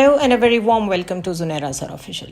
Hello and a very warm welcome to Zunaira Azhar Official.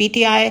PTI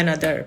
another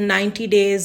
90 days,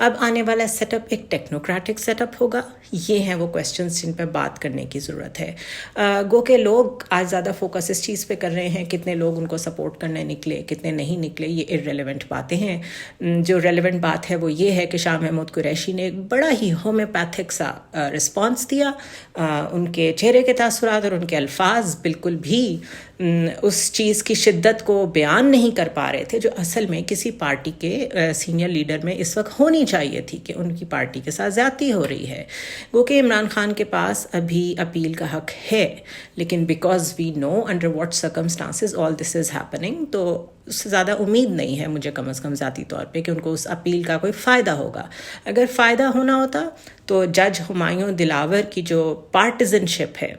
اب آنے والا set up ایک technocratic set up ہوگا، یہ ہیں وہ کویسچنس جن پہ بات کرنے کی ضرورت ہے. گو کہ لوگ آج زیادہ فوکس اس چیز پہ کر رہے ہیں کتنے لوگ ان کو سپورٹ کرنے نکلے کتنے نہیں نکلے، یہ ارریلیونٹ باتیں ہیں. جو ریلیونٹ بات ہے وہ یہ ہے کہ شاہ محمود قریشی نے ایک بڑا ہی ہومیوپیتھک سا رسپانس دیا. ان کے چہرے کے تاثرات اور ان کے الفاظ بالکل بھی اس چیز کی شدت کو بیان نہیں کر پا رہے تھے جو اصل میں کسی پارٹی کے سینئر لیڈر میں اس وقت ہونی چاہیے تھی، کہ ان کی پارٹی کے ساتھ زیادتی ہو رہی ہے. گو کہ عمران خان کے پاس ابھی اپیل کا حق ہے، لیکن because we know under what circumstances all this is happening, تو اس سے زیادہ امید نہیں ہے مجھے کم از کم ذاتی طور پہ کہ ان کو اس اپیل کا کوئی فائدہ ہوگا. اگر فائدہ ہونا ہوتا تو جج ہمایوں دلاور کی جو پارٹیزن شپ ہے،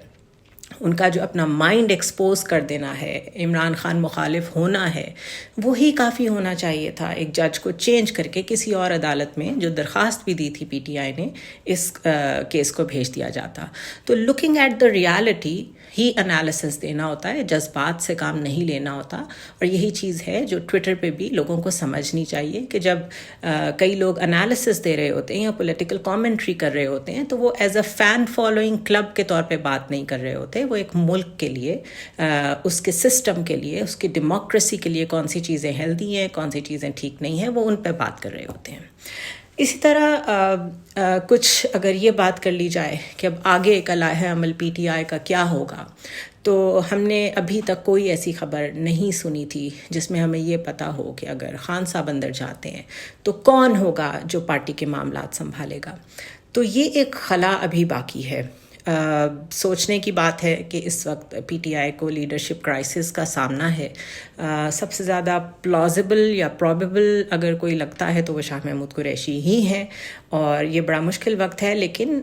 ان کا جو اپنا مائنڈ ایکسپوز کر دینا ہے، عمران خان مخالف ہونا ہے، وہی کافی ہونا چاہیے تھا. ایک جج کو چینج کر کے کسی اور عدالت میں جو درخواست بھی دی تھی پی ٹی آئی نے، اس کیس کو بھیج دیا جاتا. تو لکنگ ایٹ دا ریالٹی ہی انالیسس دینا ہوتا ہے، جذبات سے کام نہیں لینا ہوتا. اور یہی چیز ہے جو ٹویٹر پہ بھی لوگوں کو سمجھنی چاہیے کہ جب کئی لوگ انالیسس دے رہے ہوتے ہیں یا پولیٹیکل کامنٹری کر رہے ہوتے ہیں تو وہ as a fan following club کے طور پہ بات نہیں کر رہے ہوتے، وہ ایک ملک کے لیے، اس کے سسٹم کے لیے، اس کی ڈیموکریسی کے لیے کون سی چیزیں ہیلدی ہیں کون سی چیزیں ٹھیک نہیں ہیں، وہ ان پہ بات کر رہے ہوتے ہیں. اسی طرح کچھ اگر یہ بات کر لی جائے کہ اب آگے کا لائحہ عمل پی ٹی آئی کا کیا ہوگا، تو ہم نے ابھی تک کوئی ایسی خبر نہیں سنی تھی جس میں ہمیں یہ پتہ ہو کہ اگر خان صاحب اندر جاتے ہیں تو کون ہوگا جو پارٹی کے معاملات سنبھالے گا. تو یہ ایک خلا ابھی باقی ہے. سوچنے کی بات ہے کہ اس وقت پی ٹی آئی کو لیڈرشپ کرائسس کا سامنا ہے. سب سے زیادہ پلازیبل یا پرابیبل اگر کوئی لگتا ہے تو وہ شاہ محمود قریشی ہی ہیں، اور یہ بڑا مشکل وقت ہے، لیکن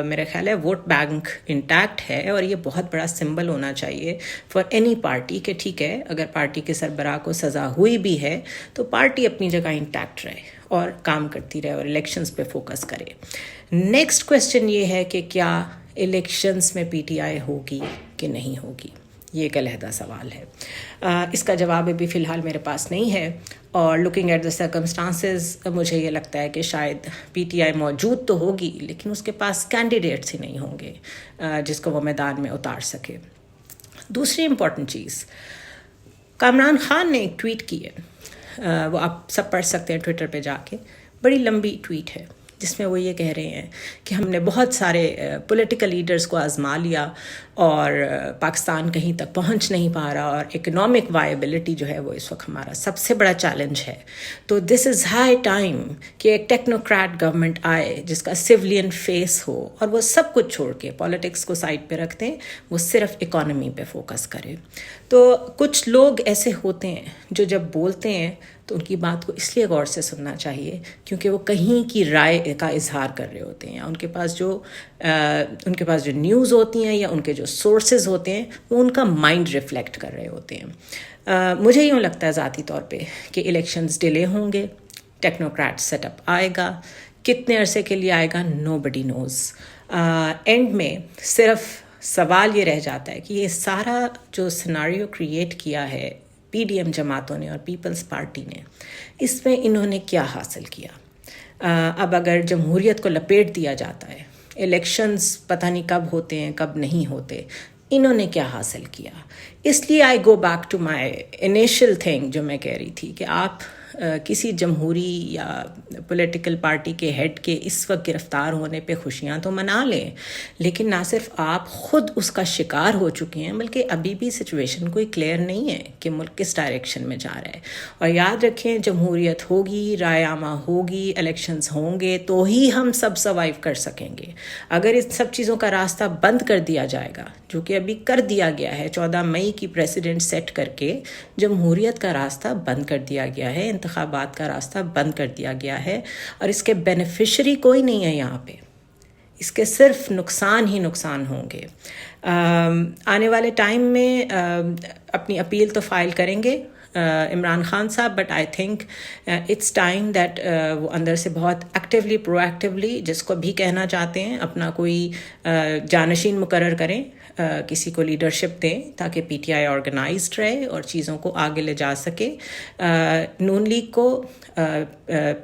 میرا خیال ہے ووٹ بینک انٹیکٹ ہے، اور یہ بہت بڑا سمبل ہونا چاہیے فار اینی پارٹی کہ ٹھیک ہے اگر پارٹی کے سربراہ کو سزا ہوئی بھی ہے تو پارٹی اپنی جگہ انٹیکٹ رہے اور کام کرتی رہے اور الیکشنز پہ فوکس کرے. نیکسٹ کویسچن یہ ہے کہ کیا الیکشنز میں پی ٹی آئی ہوگی کہ نہیں ہوگی، یہ ایک علیحدہ سوال ہے. اس کا جواب ابھی فی الحال میرے پاس نہیں ہے، اور لکنگ ایٹ دا سرکمسٹانسز مجھے یہ لگتا ہے کہ شاید پی ٹی آئی موجود تو ہوگی لیکن اس کے پاس کینڈیڈیٹس ہی نہیں ہوں گے جس کو وہ میدان میں اتار سکے. دوسری امپورٹنٹ چیز، کامران خان نے ایک ٹویٹ کی ہے، وہ آپ سب پڑھ سکتے ہیں ٹویٹر پہ جا کے، بڑی لمبی ٹویٹ ہے جس میں وہ یہ کہہ رہے ہیں کہ ہم نے بہت سارے پولیٹیکل لیڈرز کو آزما لیا اور پاکستان کہیں تک پہنچ نہیں پا رہا، اور اکنامک وائبلٹی جو ہے وہ اس وقت ہمارا سب سے بڑا چیلنج ہے. تو دس از ہائی ٹائم کہ ایک ٹیکنوکریٹ گورنمنٹ آئے جس کا سویلین فیس ہو اور وہ سب کچھ چھوڑ کے پالیٹکس کو سائڈ پہ رکھ دیں، وہ صرف اکانومی پہ فوکس کرے. تو کچھ لوگ ایسے ہوتے ہیں جو جب بولتے ہیں تو ان کی بات کو اس لیے غور سے سننا چاہیے کیونکہ وہ کہیں کی رائے کا اظہار کر رہے ہوتے ہیں، ان کے پاس جو نیوز ہوتی ہیں یا ان کے جو سورسز ہوتے ہیں وہ ان کا مائنڈ ریفلیکٹ کر رہے ہوتے ہیں. مجھے یوں لگتا ہے ذاتی طور پہ کہ الیکشنز ڈیلے ہوں گے، ٹیکنوکریٹ سیٹ اپ آئے گا، کتنے عرصے کے لیے آئے گا نو بڈی نوز. اینڈ میں صرف سوال یہ رہ جاتا ہے کہ یہ سارا جو سیناریو کریٹ کیا ہے پی ڈی ایم جماعتوں نے اور پیپلز پارٹی نے، اس میں انہوں نے کیا حاصل کیا. اب اگر جمہوریت کو لپیٹ دیا جاتا ہے، الیکشنز پتہ نہیں کب ہوتے ہیں کب نہیں ہوتے، انہوں نے کیا حاصل کیا. اس لیے I go back to my initial thing جو میں کہہ رہی تھی کہ آپ کسی جمہوری یا پولیٹیکل پارٹی کے ہیڈ کے اس وقت گرفتار ہونے پہ خوشیاں تو منا لیں، لیکن نہ صرف آپ خود اس کا شکار ہو چکے ہیں بلکہ ابھی بھی سچویشن کوئی کلیئر نہیں ہے کہ ملک کس ڈائریکشن میں جا رہا ہے. اور یاد رکھیں جمہوریت ہوگی، رائے عامہ ہوگی، الیکشنز ہوں گے تو ہی ہم سب سروائیو کر سکیں گے. اگر اس سب چیزوں کا راستہ بند کر دیا جائے گا، جو کہ ابھی کر دیا گیا ہے، 14 مئی کی پریسیڈنٹ سیٹ کر کے جمہوریت کا راستہ بند کر دیا گیا ہے، انتخابات کا راستہ بند کر دیا گیا ہے، اور اس کے بینیفیشری کوئی نہیں ہے یہاں پہ، اس کے صرف نقصان ہی نقصان ہوں گے. آنے والے ٹائم میں اپنی اپیل تو فائل کریں گے عمران خان صاحب, but I think it's time that وہ اندر سے بہت ایکٹیولی پرو ایکٹیولی جس کو بھی کہنا چاہتے ہیں اپنا کوئی جانشین مقرر کریں, کسی کو لیڈرشپ دیں تاکہ پی ٹی آئی آرگنائزڈ رہے اور چیزوں کو آگے لے جا سکے. نون لیگ کو,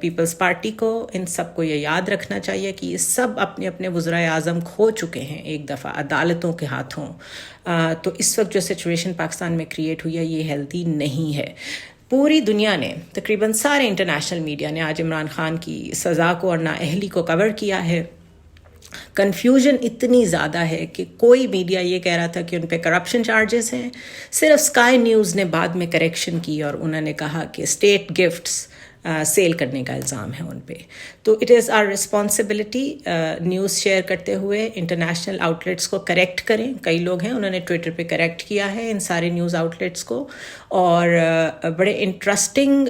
پیپلز پارٹی کو, ان سب کو یہ یاد رکھنا چاہیے کہ یہ سب اپنے اپنے وزرائے اعظم کھو چکے ہیں ایک دفعہ عدالتوں کے ہاتھوں. تو اس وقت جو سچویشن پاکستان میں کریٹ ہوئی ہے یہ ہیلتھی نہیں ہے. پوری دنیا نے, تقریباً سارے انٹرنیشنل میڈیا نے آج عمران خان کی سزا کو اور نااہلی کو کور کیا ہے. کنفیوژن اتنی زیادہ ہے کہ کوئی میڈیا یہ کہہ رہا تھا کہ ان پہ کرپشن چارجز ہیں. صرف اسکائی نیوز نے بعد میں کریکشن کی اور انہوں نے کہا کہ اسٹیٹ گفٹس سیل کرنے کا الزام ہے ان پہ. تو it is our responsibility news share کرتے ہوئے انٹرنیشنل آؤٹلیٹس کو کریکٹ کریں. کئی لوگ ہیں انہوں نے ٹویٹر پہ کریکٹ کیا ہے ان سارے نیوز آؤٹلیٹس کو, اور بڑے انٹرسٹنگ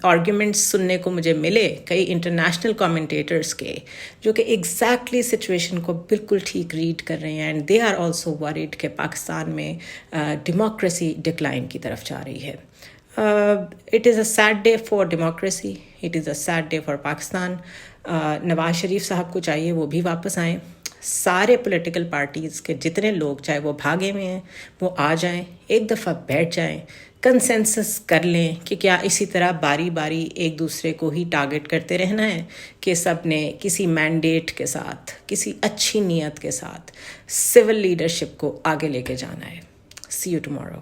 آرگیومنٹس سننے کو مجھے ملے کئی انٹرنیشنل کامنٹیٹرس کے, جو کہ ایگزیکٹلی سچویشن کو بالکل ٹھیک ریڈ کر رہے ہیں, and they are also worried کہ پاکستان میں ڈیموکریسی ڈکلائن کی طرف جا رہی ہے. It is a sad day for democracy. It is a sad day for Pakistan. Nawaz Sharif صاحب کو چاہیے وہ بھی واپس آئیں. سارے پولیٹیکل پارٹیز کے جتنے لوگ چاہے وہ بھاگے میں ہیں وہ آ جائیں, ایک دفعہ بیٹھ جائیں, کنسنسس کر لیں کہ کیا اسی طرح باری باری ایک دوسرے کو ہی ٹارگٹ کرتے رہنا ہے, کہ سب نے کسی مینڈیٹ کے ساتھ, کسی اچھی نیت کے ساتھ سول لیڈرشپ کو آگے لے کے جانا ہے. See you tomorrow.